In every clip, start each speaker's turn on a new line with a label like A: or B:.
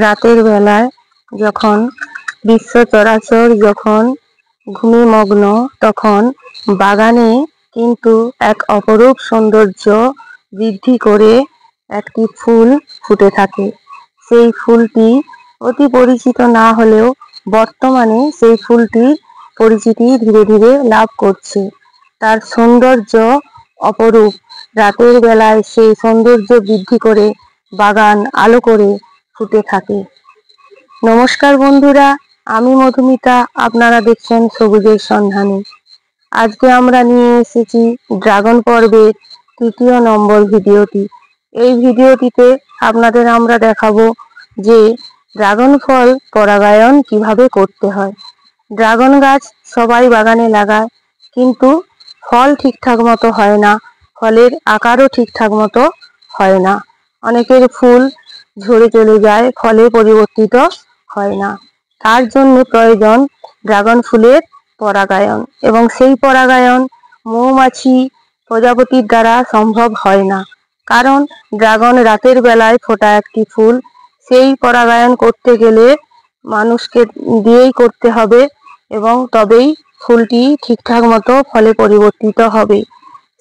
A: রাতের বেলায় যখন বিশ্ব চরাচর যখন ঘুমে মগ্ন, তখন বাগানে কিন্তু এক অপরূপ সৌন্দর্য বৃদ্ধি করে একটি ফুল ফুটে থাকে। সেই ফুলটি অতি পরিচিত না হলেও বর্তমানে সেই ফুলটির পরিচিতি ধীরে ধীরে লাভ করছে। তার সৌন্দর্য অপরূপ। রাতের বেলায় সেই সৌন্দর্য বৃদ্ধি করে বাগান আলো করে ফুটে থাকে। নমস্কার বন্ধুরা, আমি মধুমিতা, আপনারা দেখছেন সবুজের সন্ধানে। আজকে আমরা নিয়ে এসেছি ড্রাগন পর্বের ৩য় নম্বর ভিডিওটি। এই ভিডিওটিতে আপনাদের আমরা দেখাবো যে ড্রাগন ফল পরাগায়ন কিভাবে করতে হয়। ড্রাগন গাছ সবাই বাগানে লাগায়, কিন্তু ফল ঠিকঠাক মতো হয় না, ফলের আকারও ঠিকঠাক মতো হয় না। অনেকের ফুল ঝরে চলে যায়, ফলে পরিবর্তিত হয় না। তার জন্য প্রয়োজন ড্রাগন ফুলের পরাগায়ন, এবং সেই পরাগায়ন মৌমাছি প্রজাপতির দ্বারা সম্ভব হয় না। কারণ ড্রাগন রাতের বেলায় ফোটা একটি ফুল, সেই পরাগায়ন করতে গেলে মানুষকে দিয়েই করতে হবে, এবং তবেই ফুলটি ঠিকঠাক মতো ফলে পরিবর্তিত হবে।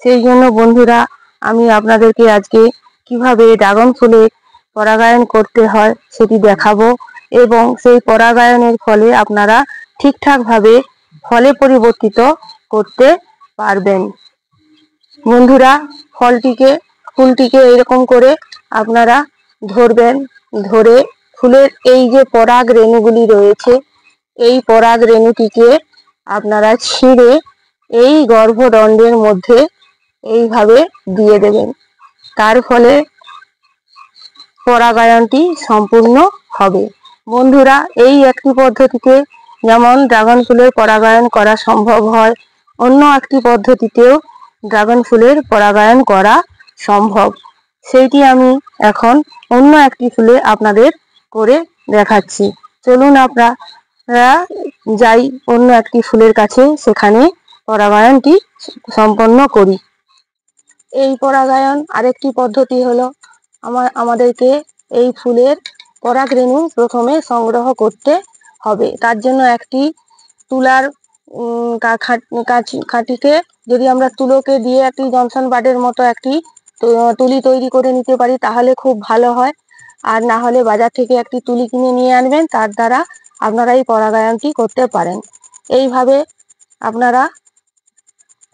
A: সেই জন্য বন্ধুরা, আমি আপনাদেরকে আজকে কিভাবে ড্রাগন ফুলের পরাগায়ন করতে হয় সেটি দেখাবো, এবং সেই পরাগায়নের ফলে আপনারা ঠিকঠাকভাবে ফলে পরিবর্তিত করতে পারবেন। বন্ধুরা, ফুলটিকে এরকম করে আপনারা ধরবেন। ধরে ফুলের এই যে পরাগ রেণুগুলি রয়েছে, এই পরাগ রেণুটিকে আপনারা ছিঁড়ে এই গর্ভদণ্ডের মধ্যে এইভাবে দিয়ে দেবেন। তার ফলে পরাগায়নটি সম্পূর্ণ হবে। বন্ধুরা, এই একটি পদ্ধতিতে যেমন ড্রাগন ফুলের পরাগায়ন করা সম্ভব হয়, অন্য একটি পদ্ধতিতেও ড্রাগন ফুলের পরাগায়ন করা সম্ভব। সেইটি আমি এখন অন্য একটি ফুলে আপনাদের করে দেখাচ্ছি। চলুন আপনারা যাই অন্য একটি ফুলের কাছে, সেখানে পরাগায়নটি সম্পন্ন করি। এই পরাগায়ন আরেকটি পদ্ধতি হলো, আমাদেরকে এই ফুলের পরাগ রেণু প্রথমে সংগ্রহ করতে হবে। তার জন্য একটি তুলার কাঠিতে, যদি আমরা তুলোকে দিয়ে একটি জনসন বাডের মতো একটি তুলি তৈরি করে নিতে পারি তাহলে খুব ভালো হয়। আর না হলে বাজার থেকে একটি তুলি কিনে নিয়ে আনবেন, তার দ্বারা আপনারা এই পরাগায়নটি করতে পারেন। এইভাবে আপনারা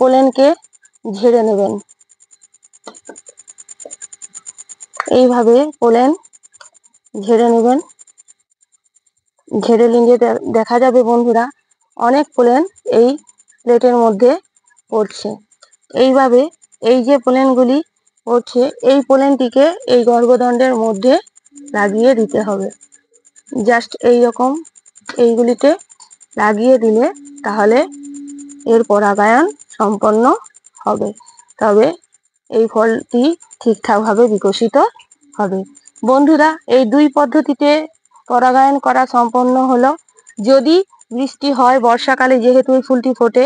A: পোলেনকে ঝেড়ে নেবেন। এইভাবে পোলেন ঝেড়ে নেবেন। ঝেড়ে নিয়ে দেখা যাবে বন্ধুরা, অনেক পোলেন এই প্লেটের মধ্যে পড়ছে। এইভাবে এই যে পোলেনগুলি পড়ছে, এই পোলেনটিকে এই গর্ভদণ্ডের মধ্যে লাগিয়ে দিতে হবে। জাস্ট এইরকম এইগুলিতে লাগিয়ে দিলে তাহলে এর পরাগায়ন সম্পন্ন হবে, তবে এই ফলটি ঠিকঠাকভাবে বিকশিত হবে। বন্ধুরা, এই দুই পদ্ধতিতে পরাগায়ন করা সম্পন্ন হলো। যদি বৃষ্টি হয়, বর্ষাকালে যেহেতু এই ফুলটি ফোটে,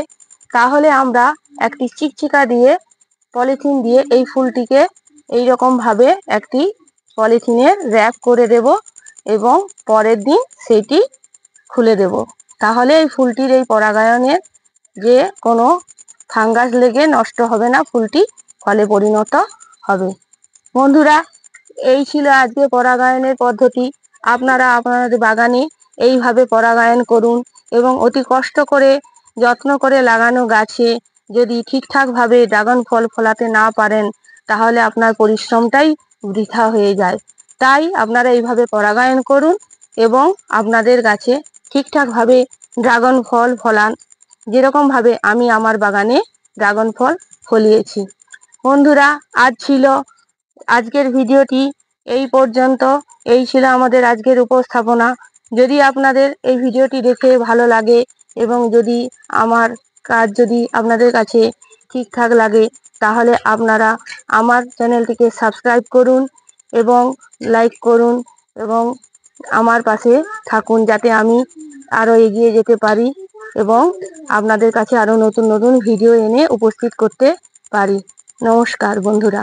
A: তাহলে আমরা একটি চিকচিকা দিয়ে পলিথিন দিয়ে এই ফুলটিকে এইরকম ভাবে একটি পলিথিনে র্যাপ করে দেব, এবং পরের দিন সেটি খুলে দেব। তাহলে এই ফুলটির এই পরাগায়নের যে কোনো ফাঙ্গাস লেগে নষ্ট হবে না, ফুলটি ফলে পরিণত হবে। বন্ধুরা, এই ছিল আজকে পরাগায়নের পদ্ধতি। আপনারা আপনাদের বাগানে এইভাবে পরাগায়ন করুন, এবং অতি কষ্ট করে যত্ন করে লাগানো গাছে যদি ঠিকঠাকভাবে ড্রাগন ফল ফলাতে না পারেন, তাহলে আপনার পরিশ্রমটাই বৃথা হয়ে যায়। তাই আপনারা এইভাবে পরাগায়ন করুন, এবং আপনাদের গাছে ঠিকঠাকভাবে ড্রাগন ফল ফলান, যেরকমভাবে আমি আমার বাগানে ড্রাগন ফল ফলিয়েছি। বন্ধুরা, আজকের ভিডিওটি এই পর্যন্ত। এই ছিল আমাদের আজকের উপস্থাপনা। যদি আপনাদের এই ভিডিওটি দেখে ভালো লাগে, এবং যদি আমার কাজ যদি আপনাদের কাছে ঠিকঠাক লাগে, তাহলে আপনারা আমার চ্যানেলটিকে সাবস্ক্রাইব করুন, এবং লাইক করুন, এবং আমার পাশে থাকুন, যাতে আমি আরও এগিয়ে যেতে পারি, এবং আপনাদের কাছে আরও নতুন নতুন ভিডিও এনে উপস্থিত করতে পারি। নমস্কার বন্ধুরা।